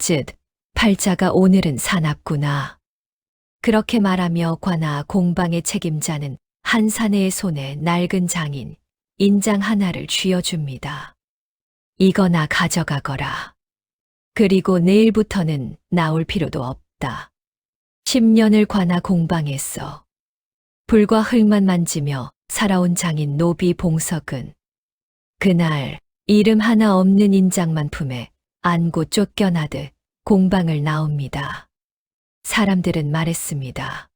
쯧, 팔자가 오늘은 사납구나. 그렇게 말하며 관아 공방의 책임자는 한 사내의 손에 낡은 장인, 인장 하나를 쥐어줍니다. 이거나 가져가거라. 그리고 내일부터는 나올 필요도 없다. 10년을 관아 공방에서 불과 흙만 만지며 살아온 장인 노비 봉석은 그날 이름 하나 없는 인장만 품에 안고 쫓겨나듯 공방을 나옵니다. 사람들은 말했습니다.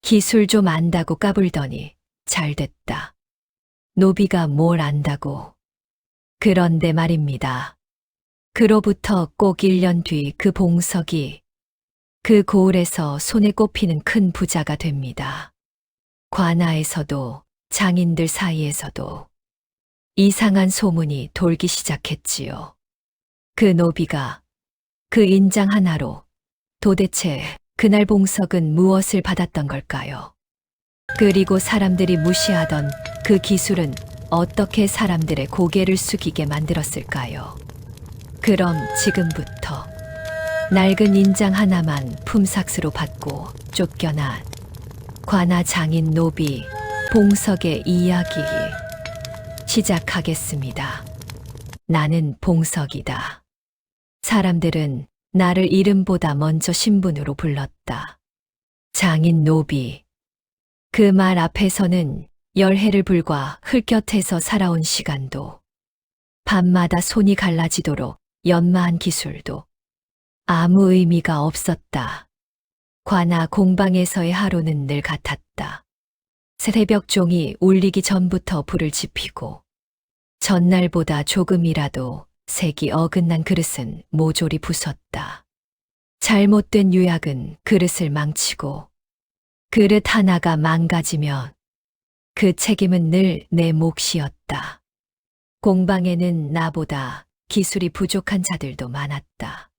기술 좀 안다고 까불더니 잘됐다. 노비가 뭘 안다고. 그런데 말입니다. 그로부터 꼭 1년 뒤 그 봉석이 그 고을에서 손에 꼽히는 큰 부자가 됩니다. 관아에서도 장인들 사이에서도 이상한 소문이 돌기 시작했지요. 그 노비가 그 인장 하나로 도대체 그날 봉석은 무엇을 받았던 걸까요? 그리고 사람들이 무시하던 그 기술은 어떻게 사람들의 고개를 숙이게 만들었을까요? 그럼 지금부터 낡은 인장 하나만 품삯으로 받고 쫓겨난 관아 장인 노비 봉석의 이야기 시작하겠습니다. 나는 봉석이다. 사람들은 나를 이름보다 먼저 신분으로 불렀다. 장인 노비. 그 말 앞에서는 열해를 불과 흙곁에서 살아온 시간도, 밤마다 손이 갈라지도록 연마한 기술도 아무 의미가 없었다. 관아 공방에서의 하루는 늘 같았다. 새벽 종이 울리기 전부터 불을 지피고 전날보다 조금이라도 색이 어긋난 그릇은 모조리 부쉈다. 잘못된 유약은 그릇을 망치고 그릇 하나가 망가지면 그 책임은 늘 내 몫이었다. 공방에는 나보다 기술이 부족한 자들도 많았다.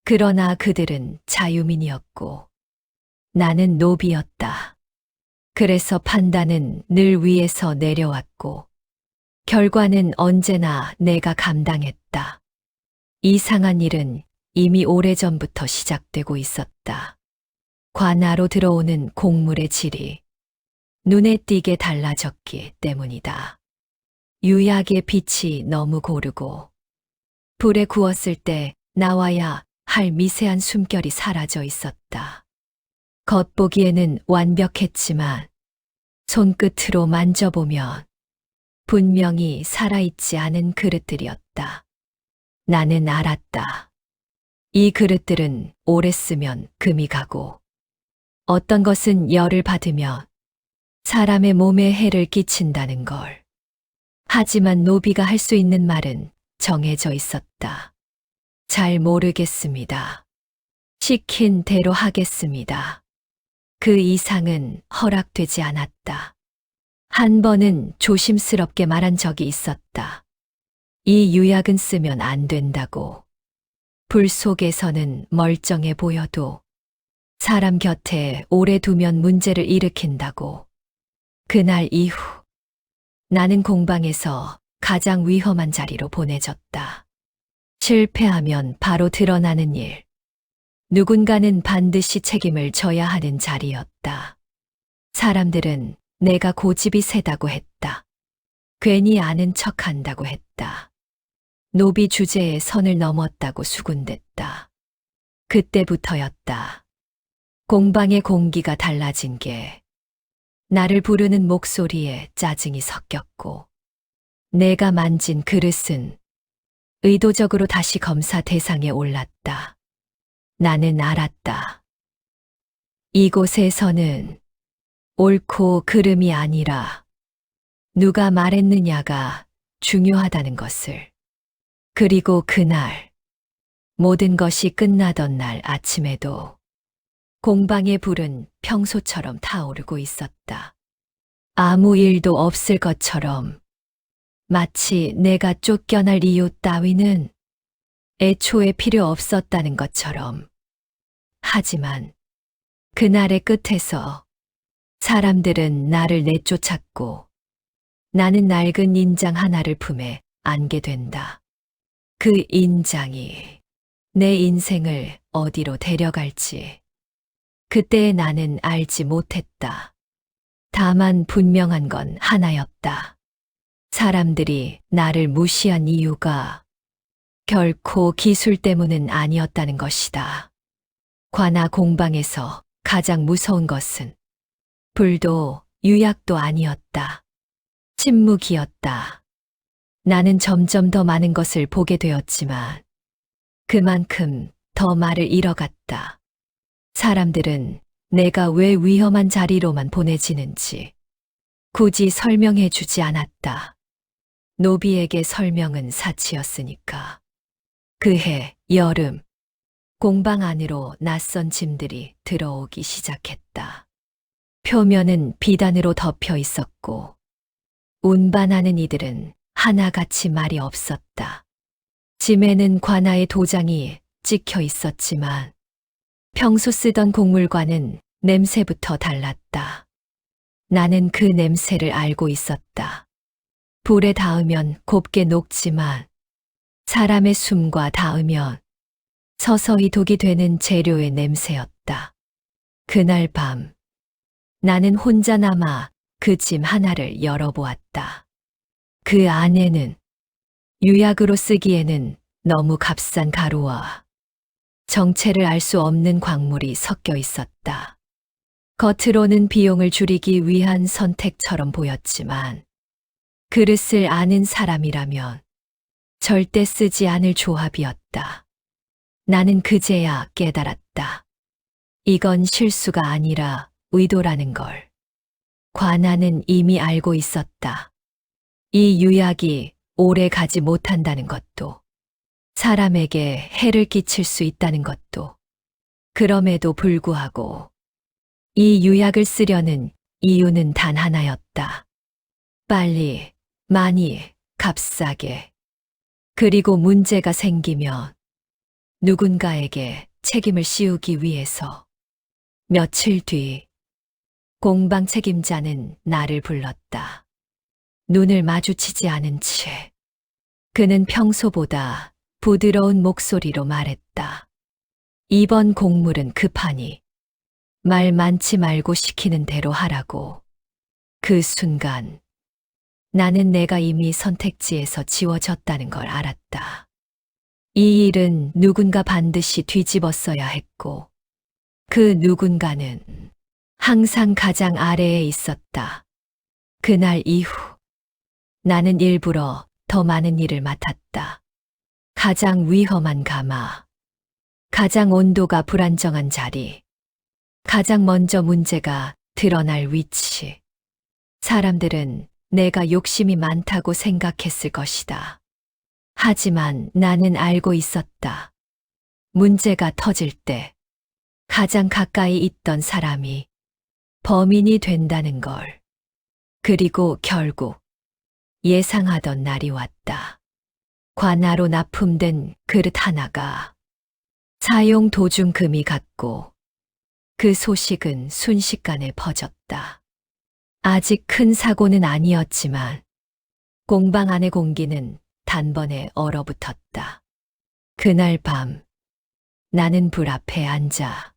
그러나 그들은 자유민이었고 나는 노비였다. 그래서 판단은 늘 위에서 내려왔고 결과는 언제나 내가 감당했다. 이상한 일은 이미 오래전부터 시작되고 있었다. 관아로 들어오는 곡물의 질이 눈에 띄게 달라졌기 때문이다. 유약의 빛이 너무 고르고 불에 구웠을 때 나와야 할 미세한 숨결이 사라져 있었다. 겉보기에는 완벽했지만 손끝으로 만져보면 분명히 살아있지 않은 그릇들이었다. 나는 알았다. 이 그릇들은 오래 쓰면 금이 가고 어떤 것은 열을 받으면 사람의 몸에 해를 끼친다는 걸. 하지만 노비가 할 수 있는 말은 정해져 있었다. 잘 모르겠습니다. 시킨 대로 하겠습니다. 그 이상은 허락되지 않았다. 한 번은 조심스럽게 말한 적이 있었다. 이 유약은 쓰면 안 된다고. 불 속에서는 멀쩡해 보여도 사람 곁에 오래 두면 문제를 일으킨다고. 그날 이후 나는 공방에서 가장 위험한 자리로 보내졌다. 실패하면 바로 드러나는 일. 누군가는 반드시 책임을 져야 하는 자리였다. 사람들은 내가 고집이 세다고 했다. 괜히 아는 척한다고 했다. 노비 주제에 선을 넘었다고 수군댔다. 그때부터였다. 공방의 공기가 달라진 게 나를 부르는 목소리에 짜증이 섞였고 내가 만진 그릇은 의도적으로 다시 검사 대상에 올랐다. 나는 알았다. 이곳에서는 옳고 그름이 아니라 누가 말했느냐가 중요하다는 것을. 그리고 그날 모든 것이 끝나던 날 아침에도 공방의 불은 평소처럼 타오르고 있었다. 아무 일도 없을 것처럼 마치 내가 쫓겨날 이유 따위는 애초에 필요 없었다는 것처럼. 하지만 그날의 끝에서 사람들은 나를 내쫓았고 나는 낡은 인장 하나를 품에 안게 된다. 그 인장이 내 인생을 어디로 데려갈지 그때의 나는 알지 못했다. 다만 분명한 건 하나였다. 사람들이 나를 무시한 이유가 결코 기술 때문은 아니었다는 것이다. 관아 공방에서 가장 무서운 것은 불도 유약도 아니었다. 침묵이었다. 나는 점점 더 많은 것을 보게 되었지만 그만큼 더 말을 잃어갔다. 사람들은 내가 왜 위험한 자리로만 보내지는지 굳이 설명해 주지 않았다. 노비에게 설명은 사치였으니까. 그해 여름, 공방 안으로 낯선 짐들이 들어오기 시작했다. 표면은 비단으로 덮여 있었고 운반하는 이들은 하나같이 말이 없었다. 짐에는 관아의 도장이 찍혀 있었지만 평소 쓰던 곡물과는 냄새부터 달랐다. 나는 그 냄새를 알고 있었다. 불에 닿으면 곱게 녹지만 사람의 숨과 닿으면 서서히 독이 되는 재료의 냄새였다. 그날 밤 나는 혼자 남아 그 짐 하나를 열어보았다. 그 안에는 유약으로 쓰기에는 너무 값싼 가루와 정체를 알 수 없는 광물이 섞여 있었다. 겉으로는 비용을 줄이기 위한 선택처럼 보였지만 그릇을 아는 사람이라면 절대 쓰지 않을 조합이었다. 나는 그제야 깨달았다. 이건 실수가 아니라 의도라는 걸. 관아는 이미 알고 있었다. 이 유약이 오래 가지 못한다는 것도, 사람에게 해를 끼칠 수 있다는 것도, 그럼에도 불구하고 이 유약을 쓰려는 이유는 단 하나였다. 빨리, 많이, 값싸게. 그리고 문제가 생기면 누군가에게 책임을 씌우기 위해서. 며칠 뒤 공방 책임자는 나를 불렀다. 눈을 마주치지 않은 채 그는 평소보다 부드러운 목소리로 말했다. 이번 곡물은 급하니 말 많지 말고 시키는 대로 하라고. 그 순간 나는 내가 이미 선택지에서 지워졌다는 걸 알았다. 이 일은 누군가 반드시 뒤집었어야 했고 그 누군가는 항상 가장 아래에 있었다. 그날 이후 나는 일부러 더 많은 일을 맡았다. 가장 위험한 가마, 가장 온도가 불안정한 자리, 가장 먼저 문제가 드러날 위치. 사람들은 내가 욕심이 많다고 생각했을 것이다. 하지만 나는 알고 있었다. 문제가 터질 때 가장 가까이 있던 사람이 범인이 된다는 걸. 그리고 결국 예상하던 날이 왔다. 관아로 납품된 그릇 하나가 사용 도중 금이 갔고 그 소식은 순식간에 퍼졌다. 아직 큰 사고는 아니었지만 공방 안의 공기는 단번에 얼어붙었다. 그날 밤 나는 불 앞에 앉아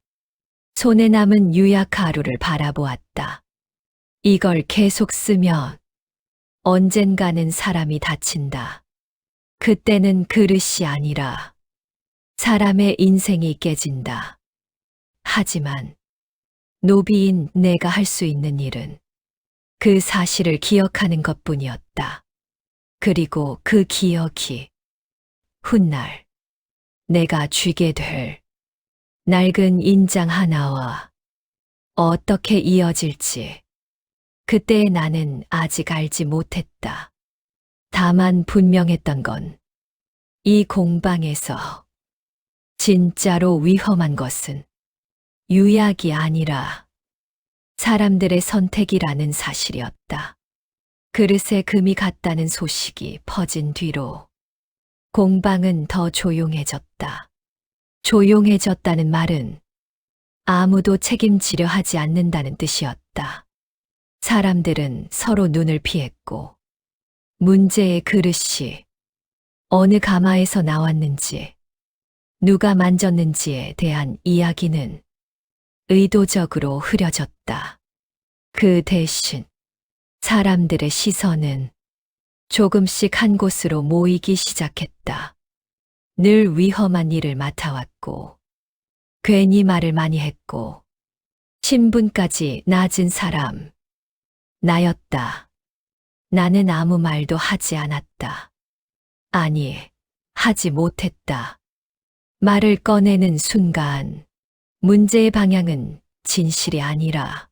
손에 남은 유약 가루를 바라보았다. 이걸 계속 쓰면 언젠가는 사람이 다친다. 그때는 그릇이 아니라 사람의 인생이 깨진다. 하지만 노비인 내가 할 수 있는 일은 그 사실을 기억하는 것뿐이었다. 그리고 그 기억이 훗날 내가 쥐게 될 낡은 인장 하나와 어떻게 이어질지 그때의 나는 아직 알지 못했다. 다만 분명했던 건 이 공방에서 진짜로 위험한 것은 유약이 아니라 사람들의 선택이라는 사실이었다. 그릇에 금이 갔다는 소식이 퍼진 뒤로 공방은 더 조용해졌다. 조용해졌다는 말은 아무도 책임지려 하지 않는다는 뜻이었다. 사람들은 서로 눈을 피했고 문제의 그릇이 어느 가마에서 나왔는지 누가 만졌는지에 대한 이야기는 의도적으로 흐려졌다. 그 대신 사람들의 시선은 조금씩 한 곳으로 모이기 시작했다. 늘 위험한 일을 맡아왔고, 괜히 말을 많이 했고, 신분까지 낮은 사람, 나였다. 나는 아무 말도 하지 않았다. 아니, 하지 못했다. 말을 꺼내는 순간, 문제의 방향은 진실이 아니라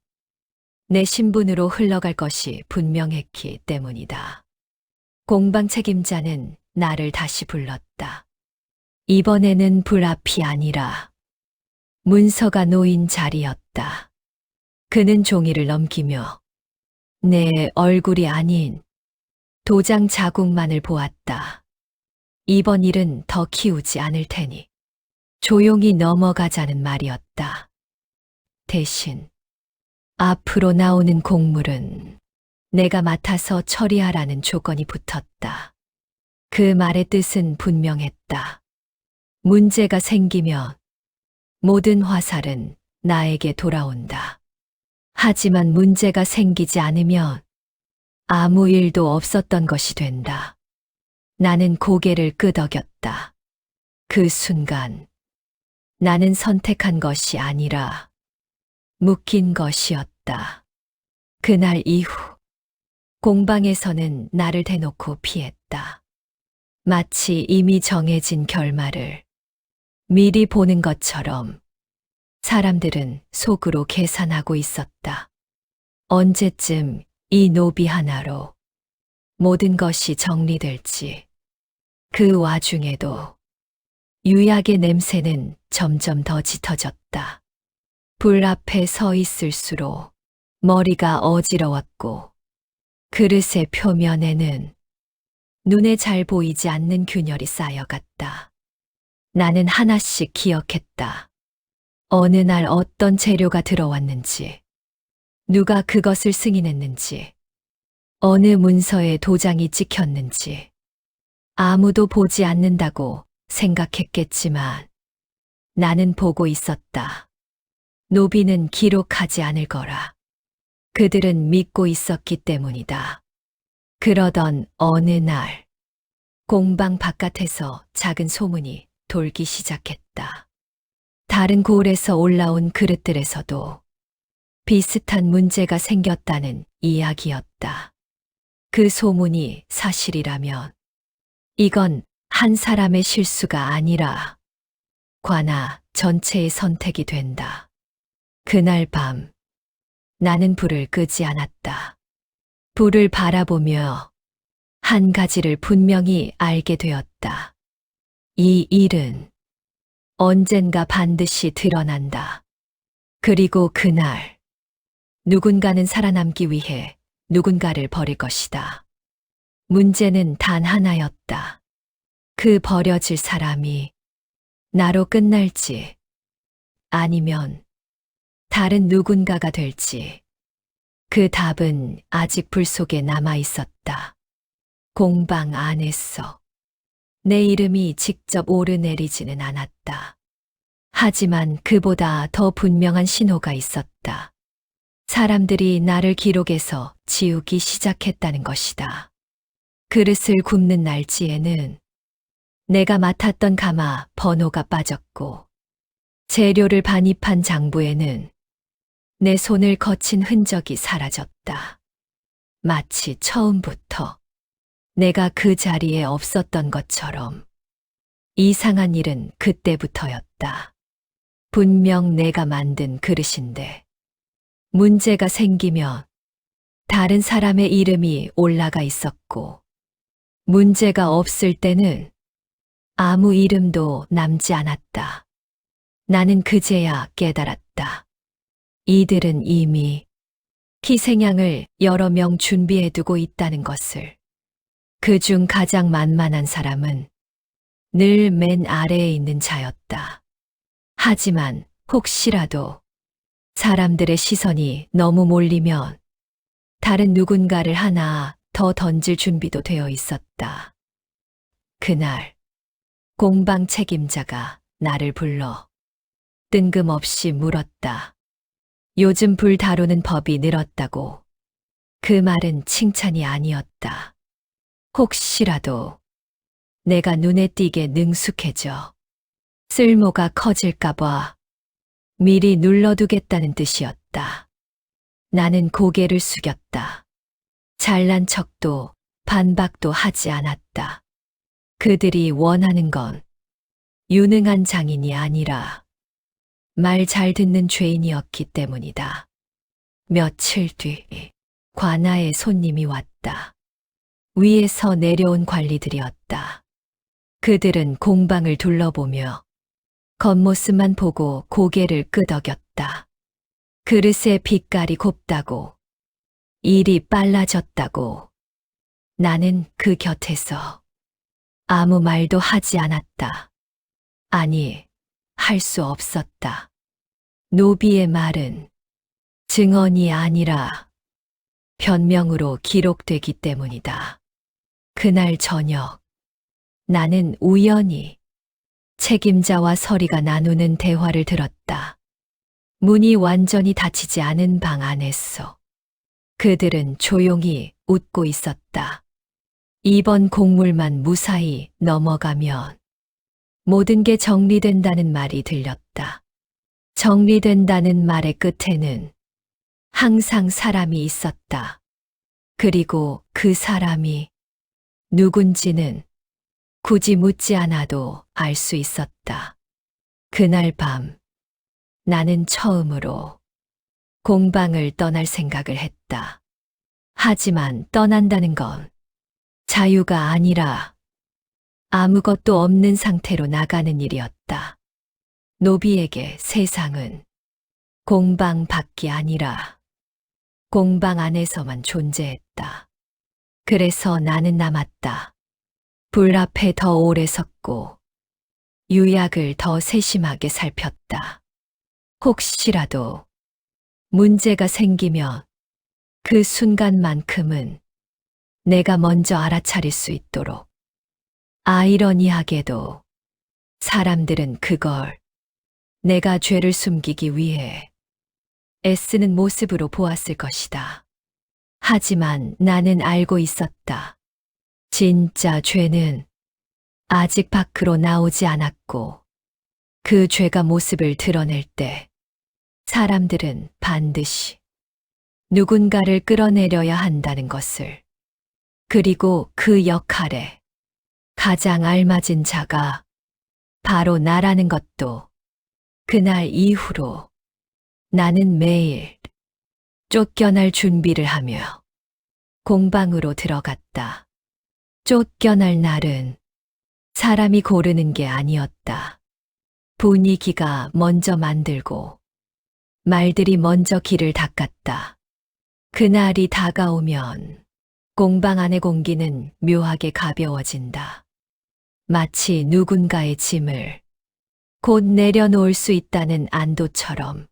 내 신분으로 흘러갈 것이 분명했기 때문이다. 공방 책임자는 나를 다시 불렀다. 이번에는 불 앞이 아니라 문서가 놓인 자리였다. 그는 종이를 넘기며 내 얼굴이 아닌 도장 자국만을 보았다. 이번 일은 더 키우지 않을 테니 조용히 넘어가자는 말이었다. 대신 앞으로 나오는 곡물은 내가 맡아서 처리하라는 조건이 붙었다. 그 말의 뜻은 분명했다. 문제가 생기면 모든 화살은 나에게 돌아온다. 하지만 문제가 생기지 않으면 아무 일도 없었던 것이 된다. 나는 고개를 끄덕였다. 그 순간 나는 선택한 것이 아니라 묶인 것이었다. 그날 이후 공방에서는 나를 대놓고 피했다. 마치 이미 정해진 결말을 미리 보는 것처럼 사람들은 속으로 계산하고 있었다. 언제쯤 이 노비 하나로 모든 것이 정리될지. 그 와중에도 유약의 냄새는 점점 더 짙어졌다. 불 앞에 서 있을수록 머리가 어지러웠고 그릇의 표면에는 눈에 잘 보이지 않는 균열이 쌓여갔다. 나는 하나씩 기억했다. 어느 날 어떤 재료가 들어왔는지, 누가 그것을 승인했는지, 어느 문서에 도장이 찍혔는지. 아무도 보지 않는다고 생각했겠지만 나는 보고 있었다. 노비는 기록하지 않을 거라. 그들은 믿고 있었기 때문이다. 그러던 어느 날 공방 바깥에서 작은 소문이 돌기 시작했다. 다른 고을에서 올라온 그릇들에서도 비슷한 문제가 생겼다는 이야기였다. 그 소문이 사실이라면 이건 한 사람의 실수가 아니라 관아 전체의 선택이 된다. 그날 밤 나는 불을 끄지 않았다. 불을 바라보며 한 가지를 분명히 알게 되었다. 이 일은 언젠가 반드시 드러난다. 그리고 그날 누군가는 살아남기 위해 누군가를 버릴 것이다. 문제는 단 하나였다. 그 버려질 사람이 나로 끝날지 아니면 다른 누군가가 될지. 그 답은 아직 불 속에 남아 있었다. 공방 안에서 내 이름이 직접 오르내리지는 않았다. 하지만 그보다 더 분명한 신호가 있었다. 사람들이 나를 기록에서 지우기 시작했다는 것이다. 그릇을 굽는 날짜에는 내가 맡았던 가마 번호가 빠졌고 재료를 반입한 장부에는 내 손을 거친 흔적이 사라졌다. 마치 처음부터 내가 그 자리에 없었던 것처럼. 이상한 일은 그때부터였다. 분명 내가 만든 그릇인데 문제가 생기면 다른 사람의 이름이 올라가 있었고 문제가 없을 때는 아무 이름도 남지 않았다. 나는 그제야 깨달았다. 이들은 이미 희생양을 여러 명 준비해두고 있다는 것을. 그중 가장 만만한 사람은 늘 맨 아래에 있는 자였다. 하지만 혹시라도 사람들의 시선이 너무 몰리면 다른 누군가를 하나 더 던질 준비도 되어 있었다. 그날 공방 책임자가 나를 불러 뜬금없이 물었다. 요즘 불 다루는 법이 늘었다고. 그 말은 칭찬이 아니었다. 혹시라도 내가 눈에 띄게 능숙해져 쓸모가 커질까봐 미리 눌러두겠다는 뜻이었다. 나는 고개를 숙였다. 잘난 척도 반박도 하지 않았다. 그들이 원하는 건 유능한 장인이 아니라 말 잘 듣는 죄인이었기 때문이다. 며칠 뒤 관아에 손님이 왔다. 위에서 내려온 관리들이었다. 그들은 공방을 둘러보며 겉모습만 보고 고개를 끄덕였다. 그릇의 빛깔이 곱다고, 일이 빨라졌다고. 나는 그 곁에서 아무 말도 하지 않았다. 아니, 할 수 없었다. 노비의 말은 증언이 아니라 변명으로 기록되기 때문이다. 그날 저녁, 나는 우연히 책임자와 서리가 나누는 대화를 들었다. 문이 완전히 닫히지 않은 방 안에서 그들은 조용히 웃고 있었다. 이번 곡물만 무사히 넘어가면 모든 게 정리된다는 말이 들렸다. 정리된다는 말의 끝에는 항상 사람이 있었다. 그리고 그 사람이 누군지는 굳이 묻지 않아도 알 수 있었다. 그날 밤, 나는 처음으로 공방을 떠날 생각을 했다. 하지만 떠난다는 건 자유가 아니라 아무것도 없는 상태로 나가는 일이었다. 노비에게 세상은 공방 밖이 아니라 공방 안에서만 존재했다. 그래서 나는 남았다. 불 앞에 더 오래 섰고 유약을 더 세심하게 살폈다. 혹시라도 문제가 생기면 그 순간만큼은 내가 먼저 알아차릴 수 있도록. 아이러니하게도 사람들은 그걸 내가 죄를 숨기기 위해 애쓰는 모습으로 보았을 것이다. 하지만 나는 알고 있었다. 진짜 죄는 아직 밖으로 나오지 않았고 그 죄가 모습을 드러낼 때 사람들은 반드시 누군가를 끌어내려야 한다는 것을, 그리고 그 역할에 가장 알맞은 자가 바로 나라는 것도. 그날 이후로 나는 매일 쫓겨날 준비를 하며 공방으로 들어갔다. 쫓겨날 날은 사람이 고르는 게 아니었다. 분위기가 먼저 만들고 말들이 먼저 길을 닦았다. 그날이 다가오면 공방 안의 공기는 묘하게 가벼워진다. 마치 누군가의 짐을 곧 내려놓을 수 있다는 안도처럼.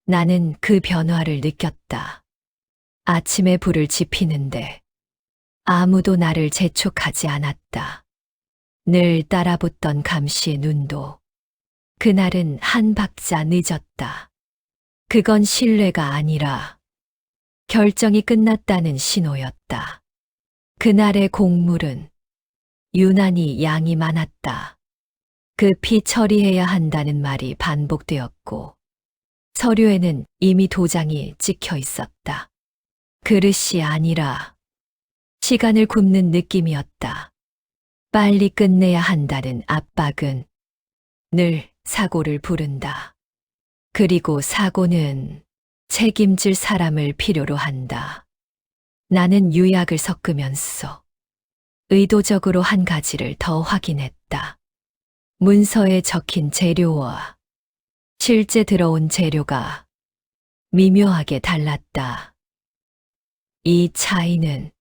나는 그 변화를 느꼈다. 아침에 불을 지피는데 아무도 나를 재촉하지 않았다. 늘 따라붙던 감시의 눈도 그날은 한 박자 늦었다. 그건 신뢰가 아니라 결정이 끝났다는 신호였다. 그날의 곡물은 유난히 양이 많았다. 급히 처리해야 한다는 말이 반복되었고 서류에는 이미 도장이 찍혀 있었다. 그릇이 아니라 시간을 굽는 느낌이었다. 빨리 끝내야 한다는 압박은 늘 사고를 부른다. 그리고 사고는 책임질 사람을 필요로 한다. 나는 유약을 섞으면서 의도적으로 한 가지를 더 확인했다. 문서에 적힌 재료와 실제 들어온 재료가 미묘하게 달랐다. 이 차이는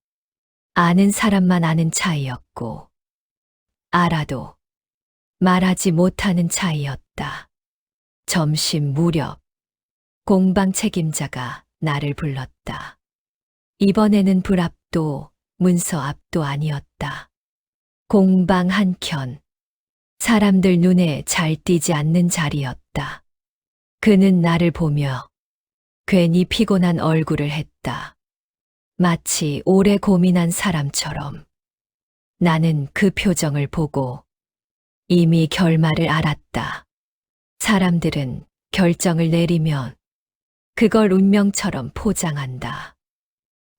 아는 사람만 아는 차이였고, 알아도 말하지 못하는 차이였다. 점심 무렵 공방 책임자가 나를 불렀다. 이번에는 불 앞도 문서 앞도 아니었다. 공방 한켠 사람들 눈에 잘 띄지 않는 자리였다. 그는 나를 보며 괜히 피곤한 얼굴을 했다. 마치 오래 고민한 사람처럼. 나는 그 표정을 보고 이미 결말을 알았다. 사람들은 결정을 내리면 그걸 운명처럼 포장한다.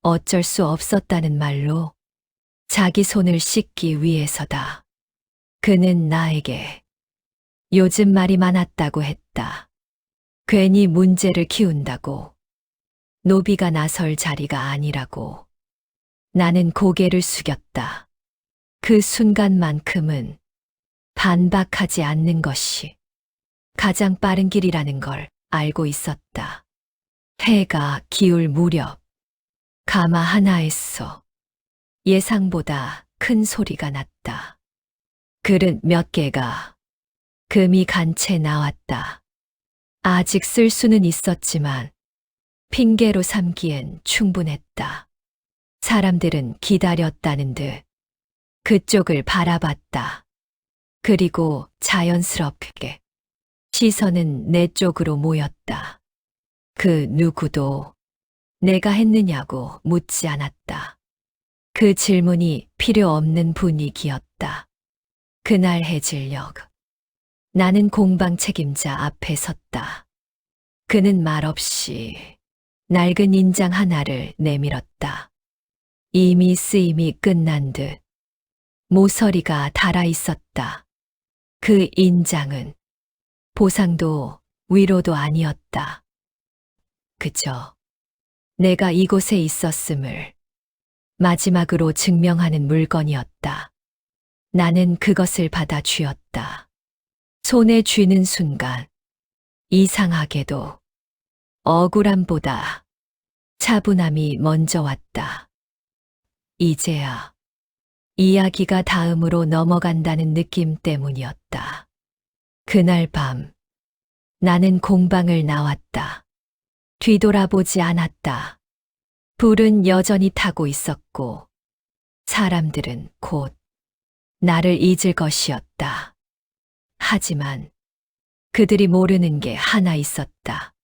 어쩔 수 없었다는 말로 자기 손을 씻기 위해서다. 그는 나에게 요즘 말이 많았다고 했다. 괜히 문제를 키운다고. 노비가 나설 자리가 아니라고. 나는 고개를 숙였다. 그 순간만큼은 반박하지 않는 것이 가장 빠른 길이라는 걸 알고 있었다. 해가 기울 무렵 가마 하나에서 예상보다 큰 소리가 났다. 그릇 몇 개가 금이 간 채 나왔다. 아직 쓸 수는 있었지만 핑계로 삼기엔 충분했다. 사람들은 기다렸다는 듯 그쪽을 바라봤다. 그리고 자연스럽게 시선은 내 쪽으로 모였다. 그 누구도 내가 했느냐고 묻지 않았다. 그 질문이 필요 없는 분위기였다. 그날 해질녘 나는 공방 책임자 앞에 섰다. 그는 말없이 낡은 인장 하나를 내밀었다. 이미 쓰임이 끝난 듯 모서리가 달아 있었다. 그 인장은 보상도 위로도 아니었다. 그저 내가 이곳에 있었음을 마지막으로 증명하는 물건이었다. 나는 그것을 받아 쥐었다. 손에 쥐는 순간 이상하게도 억울함보다 차분함이 먼저 왔다. 이제야 이야기가 다음으로 넘어간다는 느낌 때문이었다. 그날 밤 나는 공방을 나왔다. 뒤돌아보지 않았다. 불은 여전히 타고 있었고 사람들은 곧 나를 잊을 것이었다. 하지만 그들이 모르는 게 하나 있었다.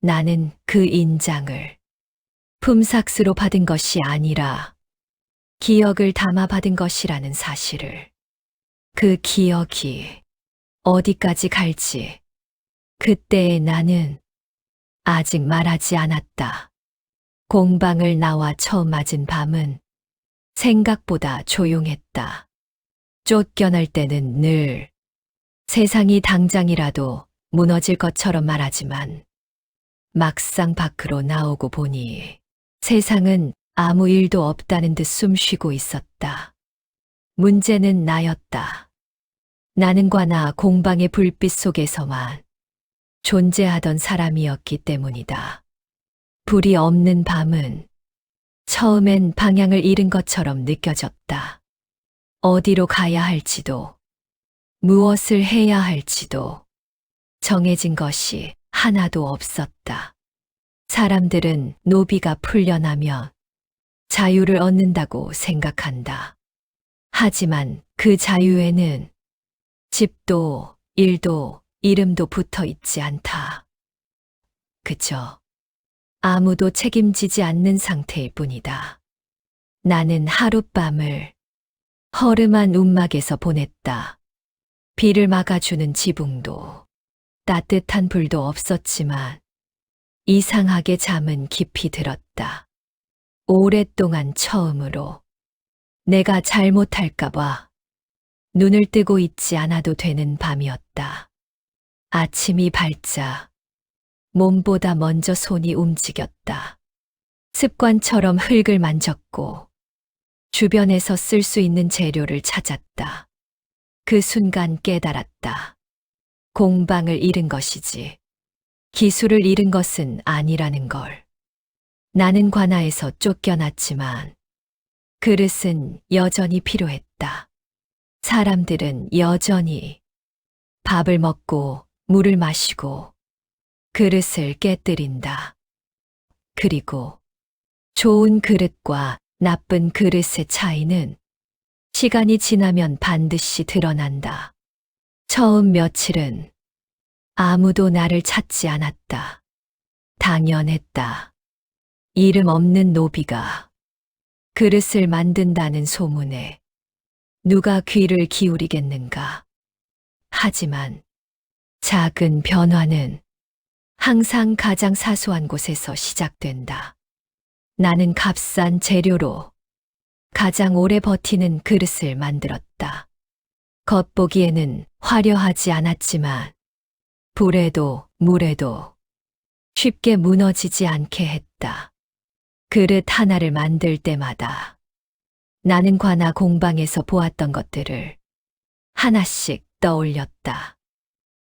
나는 그 인장을 품삯으로 받은 것이 아니라 기억을 담아 받은 것이라는 사실을. 그 기억이 어디까지 갈지 그때의 나는 아직 말하지 않았다. 공방을 나와 처음 맞은 밤은 생각보다 조용했다. 쫓겨날 때는 늘 세상이 당장이라도 무너질 것처럼 말하지만 막상 밖으로 나오고 보니 세상은 아무 일도 없다는 듯 숨쉬고 있었다. 문제는 나였다. 나는과 나 공방의 불빛 속에서만 존재하던 사람이었기 때문이다. 불이 없는 밤은 처음엔 방향을 잃은 것처럼 느껴졌다. 어디로 가야 할지도, 무엇을 해야 할지도 정해진 것이 하나도 없었다. 사람들은 노비가 풀려나면 자유를 얻는다고 생각한다. 하지만 그 자유에는 집도, 일도, 이름도 붙어 있지 않다. 그저 아무도 책임지지 않는 상태일 뿐이다. 나는 하룻밤을 허름한 움막에서 보냈다. 비를 막아주는 지붕도 따뜻한 불도 없었지만 이상하게 잠은 깊이 들었다. 오랫동안 처음으로 내가 잘못할까봐 눈을 뜨고 있지 않아도 되는 밤이었다. 아침이 밝자 몸보다 먼저 손이 움직였다. 습관처럼 흙을 만졌고 주변에서 쓸 수 있는 재료를 찾았다. 그 순간 깨달았다. 공방을 잃은 것이지 기술을 잃은 것은 아니라는 걸. 나는 관아에서 쫓겨났지만 그릇은 여전히 필요했다. 사람들은 여전히 밥을 먹고 물을 마시고 그릇을 깨뜨린다. 그리고 좋은 그릇과 나쁜 그릇의 차이는 시간이 지나면 반드시 드러난다. 처음 며칠은 아무도 나를 찾지 않았다. 당연했다. 이름 없는 노비가 그릇을 만든다는 소문에 누가 귀를 기울이겠는가. 하지만 작은 변화는 항상 가장 사소한 곳에서 시작된다. 나는 값싼 재료로 가장 오래 버티는 그릇을 만들었다. 겉보기에는 화려하지 않았지만 불에도 물에도 쉽게 무너지지 않게 했다. 그릇 하나를 만들 때마다 나는 관아 공방에서 보았던 것들을 하나씩 떠올렸다.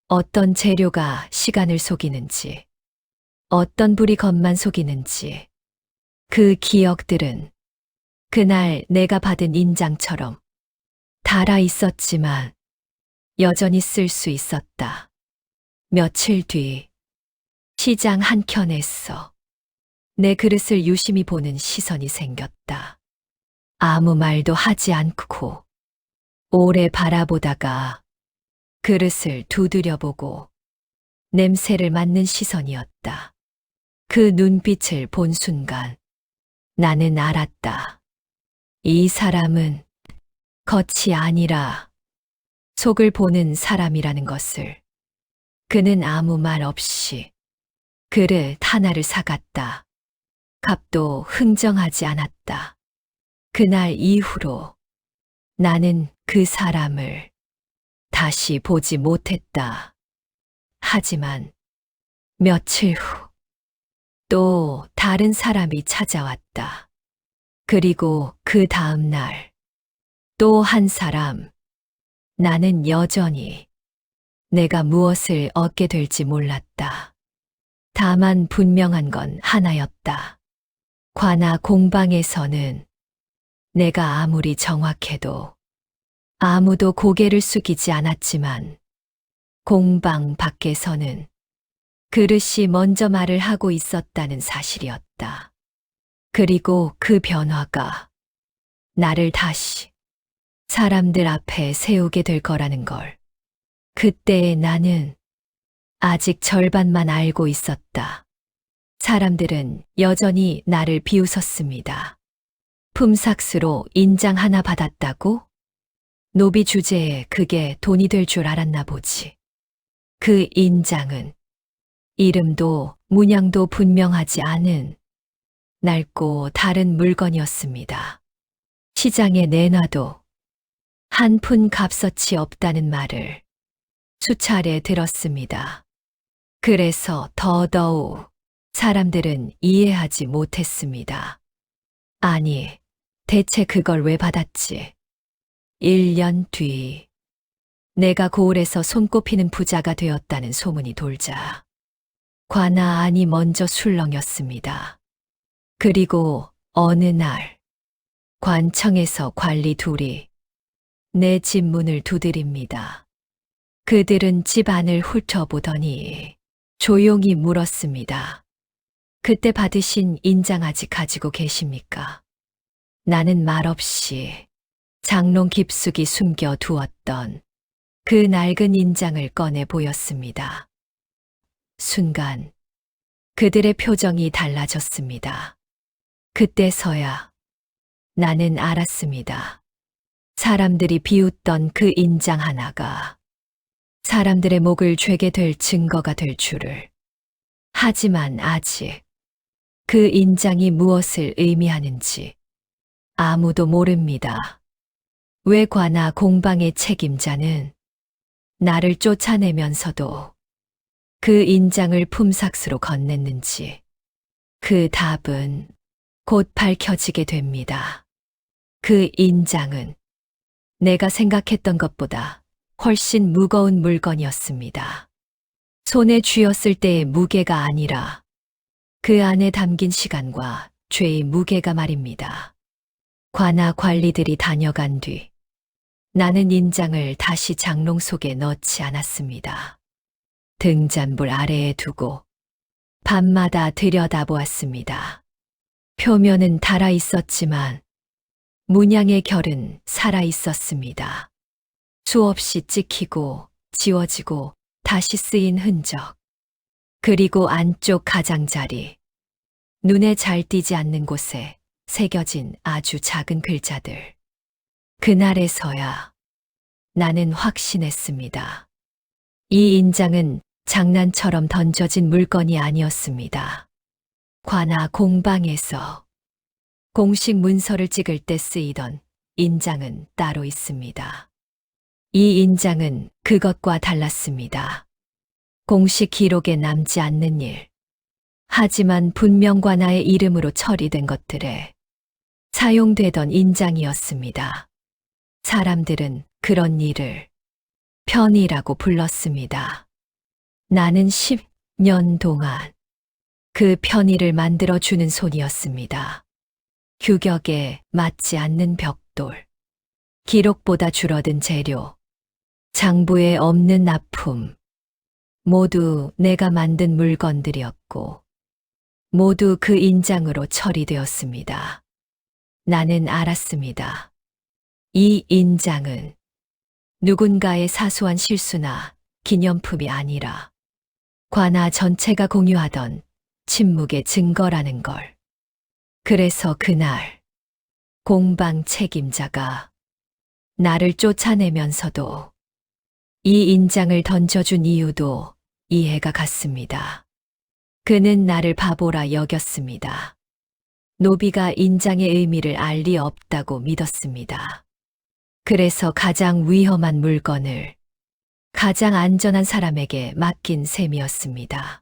어떤 재료가 시간을 속이는지, 어떤 불이 겉만 속이는지, 그 기억들은 그날 내가 받은 인장처럼 달아 있었지만 여전히 쓸 수 있었다. 며칠 뒤 시장 한켠에서 내 그릇을 유심히 보는 시선이 생겼다. 아무 말도 하지 않고 오래 바라보다가 그릇을 두드려보고 냄새를 맡는 시선이었다. 그 눈빛을 본 순간 나는 알았다. 이 사람은 겉이 아니라 속을 보는 사람이라는 것을. 그는 아무 말 없이 그릇 하나를 사갔다. 값도 흥정하지 않았다. 그날 이후로 나는 그 사람을 다시 보지 못했다. 하지만 며칠 후 또 다른 사람이 찾아왔다. 그리고 그 다음 날 또 한 사람. 나는 여전히 내가 무엇을 얻게 될지 몰랐다. 다만 분명한 건 하나였다. 관아 공방에서는 내가 아무리 정확해도 아무도 고개를 숙이지 않았지만 공방 밖에서는 그릇이 먼저 말을 하고 있었다는 사실이었다. 그리고 그 변화가 나를 다시 사람들 앞에 세우게 될 거라는 걸. 그때의 나는 아직 절반만 알고 있었다. 사람들은 여전히 나를 비웃었습니다. 품삯으로 인장 하나 받았다고? 노비 주제에 그게 돈이 될 줄 알았나 보지. 그 인장은 이름도 문양도 분명하지 않은 낡고 다른 물건이었습니다. 시장에 내놔도 한 푼 값어치 없다는 말을 수차례 들었습니다. 그래서 더더욱 사람들은 이해하지 못했습니다. 아니, 대체 그걸 왜 받았지? 1년 뒤 내가 고을에서 손꼽히는 부자가 되었다는 소문이 돌자 관아 안이 먼저 술렁였습니다. 그리고 어느 날 관청에서 관리 둘이 내 집 문을 두드립니다. 그들은 집 안을 훑어보더니 조용히 물었습니다. 그때 받으신 인장 아직 가지고 계십니까? 나는 말없이 장롱 깊숙이 숨겨 두었던 그 낡은 인장을 꺼내 보였습니다. 순간 그들의 표정이 달라졌습니다. 그때서야 나는 알았습니다. 사람들이 비웃던 그 인장 하나가 사람들의 목을 죄게 될 증거가 될 줄을. 하지만 아직 그 인장이 무엇을 의미하는지 아무도 모릅니다. 왜 관아 공방의 책임자는 나를 쫓아내면서도 그 인장을 품삯으로 건넸는지 그 답은 곧 밝혀지게 됩니다. 그 인장은 내가 생각했던 것보다 훨씬 무거운 물건이었습니다. 손에 쥐었을 때의 무게가 아니라 그 안에 담긴 시간과 죄의 무게가 말입니다. 관아 관리들이 다녀간 뒤 나는 인장을 다시 장롱 속에 넣지 않았습니다. 등잔불 아래에 두고 밤마다 들여다보았습니다. 표면은 닳아 있었지만 문양의 결은 살아 있었습니다. 수없이 찍히고 지워지고 다시 쓰인 흔적. 그리고 안쪽 가장자리. 눈에 잘 띄지 않는 곳에 새겨진 아주 작은 글자들. 그날에서야 나는 확신했습니다. 이 인장은 장난처럼 던져진 물건이 아니었습니다. 관아 공방에서 공식 문서를 찍을 때 쓰이던 인장은 따로 있습니다. 이 인장은 그것과 달랐습니다. 공식 기록에 남지 않는 일. 하지만 분명 관아의 이름으로 처리된 것들에 사용되던 인장이었습니다. 사람들은 그런 일을 편이라고 불렀습니다. 나는 10년 동안 그 편의를 만들어주는 손이었습니다. 규격에 맞지 않는 벽돌, 기록보다 줄어든 재료, 장부에 없는 납품, 모두 내가 만든 물건들이었고, 모두 그 인장으로 처리되었습니다. 나는 알았습니다. 이 인장은 누군가의 사소한 실수나 기념품이 아니라 관아 전체가 공유하던 침묵의 증거라는 걸. 그래서 그날 공방 책임자가 나를 쫓아내면서도 이 인장을 던져준 이유도 이해가 갔습니다. 그는 나를 바보라 여겼습니다. 노비가 인장의 의미를 알 리 없다고 믿었습니다. 그래서 가장 위험한 물건을 가장 안전한 사람에게 맡긴 셈이었습니다.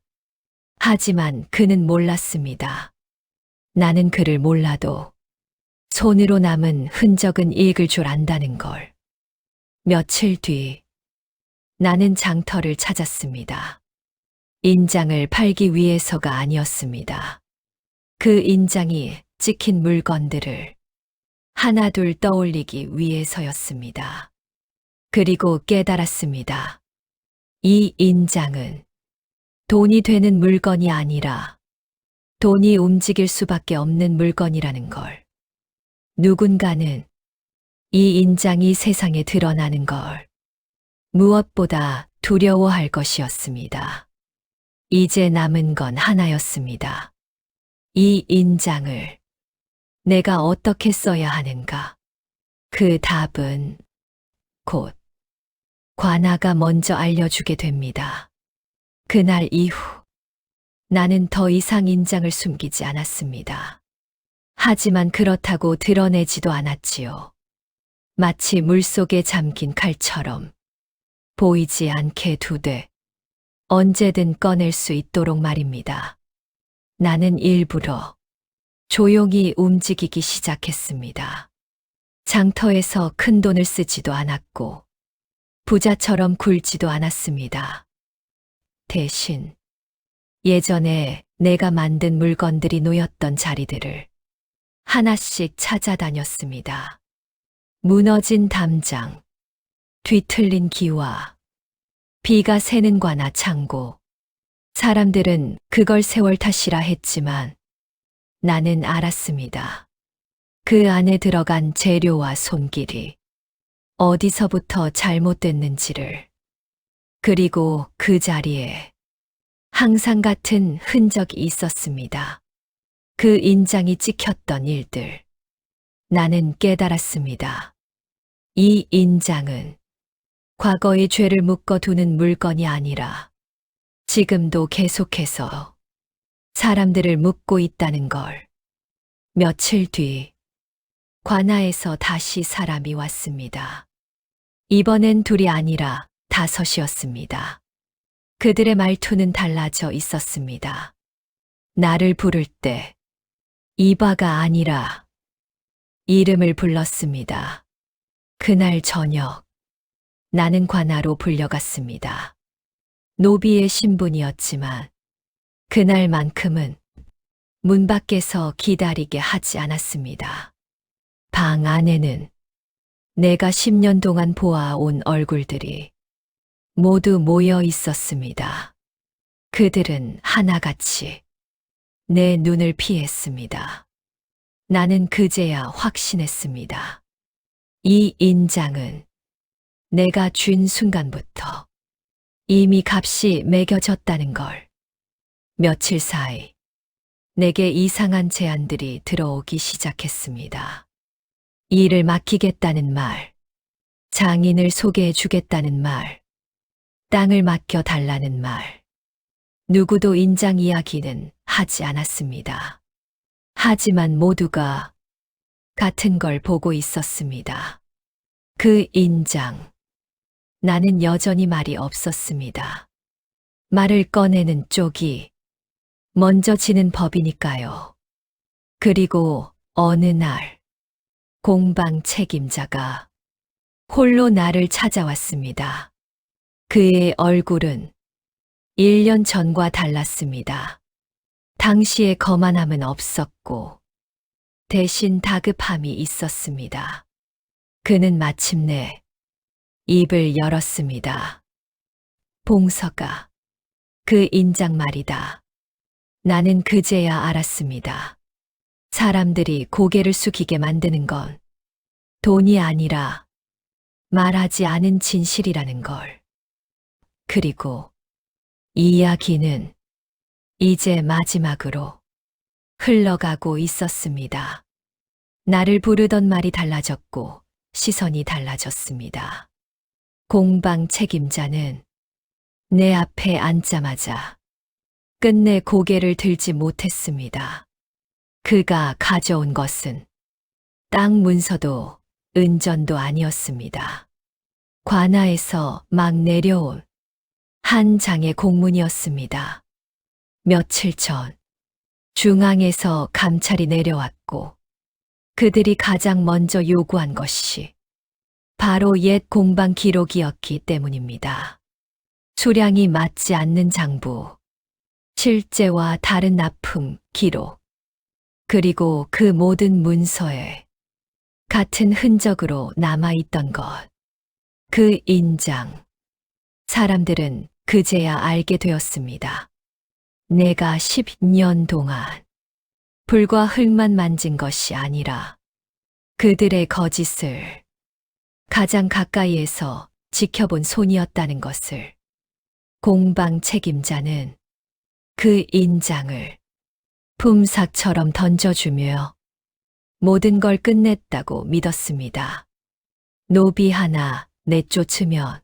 하지만 그는 몰랐습니다. 나는 그를 몰라도 손으로 남은 흔적은 읽을 줄 안다는 걸. 며칠 뒤 나는 장터를 찾았습니다. 인장을 팔기 위해서가 아니었습니다. 그 인장이 찍힌 물건들을 하나둘 떠올리기 위해서였습니다. 그리고 깨달았습니다. 이 인장은 돈이 되는 물건이 아니라 돈이 움직일 수밖에 없는 물건이라는 걸. 누군가는 이 인장이 세상에 드러나는 걸 무엇보다 두려워할 것이었습니다. 이제 남은 건 하나였습니다. 이 인장을 내가 어떻게 써야 하는가? 그 답은 곧 관아가 먼저 알려주게 됩니다. 그날 이후 나는 더 이상 인장을 숨기지 않았습니다. 하지만 그렇다고 드러내지도 않았지요. 마치 물속에 잠긴 칼처럼 보이지 않게 두되 언제든 꺼낼 수 있도록 말입니다. 나는 일부러 조용히 움직이기 시작했습니다. 장터에서 큰 돈을 쓰지도 않았고 부자처럼 굴지도 않았습니다. 대신 예전에 내가 만든 물건들이 놓였던 자리들을 하나씩 찾아다녔습니다. 무너진 담장, 뒤틀린 기와, 비가 새는 관아 창고. 사람들은 그걸 세월 탓이라 했지만 나는 알았습니다. 그 안에 들어간 재료와 손길이 어디서부터 잘못됐는지를. 그리고 그 자리에 항상 같은 흔적이 있었습니다. 그 인장이 찍혔던 일들. 나는 깨달았습니다. 이 인장은 과거의 죄를 묶어두는 물건이 아니라 지금도 계속해서 사람들을 묶고 있다는 걸. 며칠 뒤 관아에서 다시 사람이 왔습니다. 이번엔 둘이 아니라 5이었습니다. 그들의 말투는 달라져 있었습니다. 나를 부를 때 이바가 아니라 이름을 불렀습니다. 그날 저녁 나는 관아로 불려갔습니다. 노비의 신분이었지만 그날만큼은 문 밖에서 기다리게 하지 않았습니다. 방 안에는 내가 10년 동안 보아온 얼굴들이 모두 모여 있었습니다. 그들은 하나같이 내 눈을 피했습니다. 나는 그제야 확신했습니다. 이 인장은 내가 쥔 순간부터 이미 값이 매겨졌다는 걸. 며칠 사이 내게 이상한 제안들이 들어오기 시작했습니다. 일을 맡기겠다는 말, 장인을 소개해 주겠다는 말, 땅을 맡겨 달라는 말. 누구도 인장 이야기는 하지 않았습니다. 하지만 모두가 같은 걸 보고 있었습니다. 그 인장. 나는 여전히 말이 없었습니다. 말을 꺼내는 쪽이 먼저 지는 법이니까요. 그리고 어느 날 공방 책임자가 홀로 나를 찾아왔습니다. 그의 얼굴은 1년 전과 달랐습니다. 당시의 거만함은 없었고 대신 다급함이 있었습니다. 그는 마침내 입을 열었습니다. 봉서가 그 인장 말이다. 나는 그제야 알았습니다. 사람들이 고개를 숙이게 만드는 건 돈이 아니라 말하지 않은 진실이라는 걸. 그리고 이 이야기는 이제 마지막으로 흘러가고 있었습니다. 나를 부르던 말이 달라졌고 시선이 달라졌습니다. 공방 책임자는 내 앞에 앉자마자 끝내 고개를 들지 못했습니다. 그가 가져온 것은 땅 문서도 은전도 아니었습니다. 관아에서 막 내려온 한 장의 공문이었습니다. 며칠 전 중앙에서 감찰이 내려왔고 그들이 가장 먼저 요구한 것이 바로 옛 공방 기록이었기 때문입니다. 수량이 맞지 않는 장부, 실제와 다른 납품 기록, 그리고 그 모든 문서에 같은 흔적으로 남아있던 것. 그 인장. 사람들은 그제야 알게 되었습니다. 내가 10년 동안 불과 흙만 만진 것이 아니라 그들의 거짓을 가장 가까이에서 지켜본 손이었다는 것을. 공방 책임자는 그 인장을 품삯처럼 던져주며 모든 걸 끝냈다고 믿었습니다. 노비 하나 내쫓으면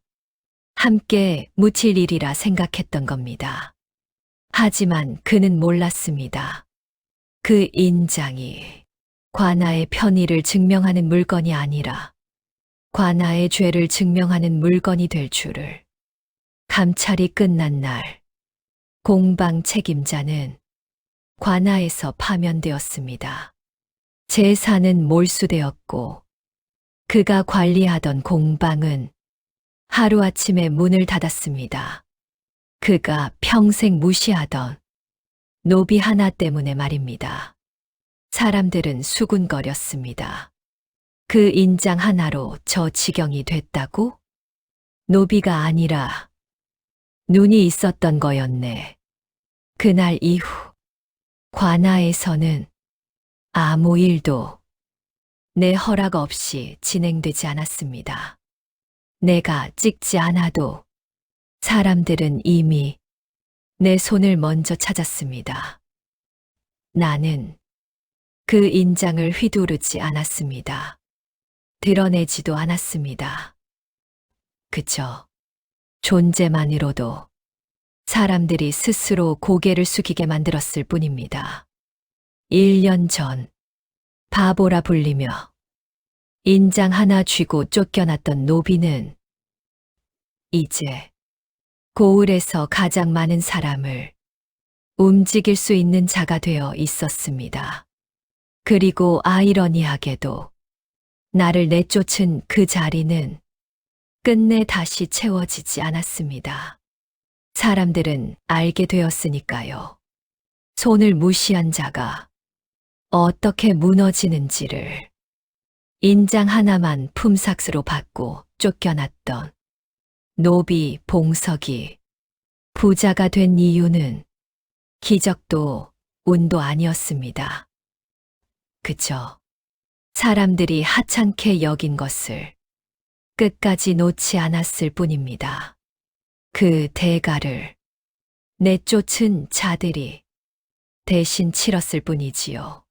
함께 묻힐 일이라 생각했던 겁니다. 하지만 그는 몰랐습니다. 그 인장이 관아의 편의를 증명하는 물건이 아니라 관아의 죄를 증명하는 물건이 될 줄을. 감찰이 끝난 날, 공방 책임자는 관아에서 파면되었습니다. 재산은 몰수되었고 그가 관리하던 공방은 하루아침에 문을 닫았습니다. 그가 평생 무시하던 노비 하나 때문에 말입니다. 사람들은 수군거렸습니다. 그 인장 하나로 저 지경이 됐다고? 노비가 아니라 눈이 있었던 거였네. 그날 이후 관아에서는 아무 일도 내 허락 없이 진행되지 않았습니다. 내가 찍지 않아도 사람들은 이미 내 손을 먼저 찾았습니다. 나는 그 인장을 휘두르지 않았습니다. 드러내지도 않았습니다. 그저 존재만으로도 사람들이 스스로 고개를 숙이게 만들었을 뿐입니다. 1년 전 바보라 불리며 인장 하나 쥐고 쫓겨났던 노비는 이제 고을에서 가장 많은 사람을 움직일 수 있는 자가 되어 있었습니다. 그리고 아이러니하게도 나를 내쫓은 그 자리는 끝내 다시 채워지지 않았습니다. 사람들은 알게 되었으니까요. 손을 무시한 자가 어떻게 무너지는지를. 인장 하나만 품삯으로 받고 쫓겨났던 노비 봉석이 부자가 된 이유는 기적도 운도 아니었습니다. 그저 사람들이 하찮게 여긴 것을 끝까지 놓지 않았을 뿐입니다. 그 대가를 내쫓은 자들이 대신 치렀을 뿐이지요.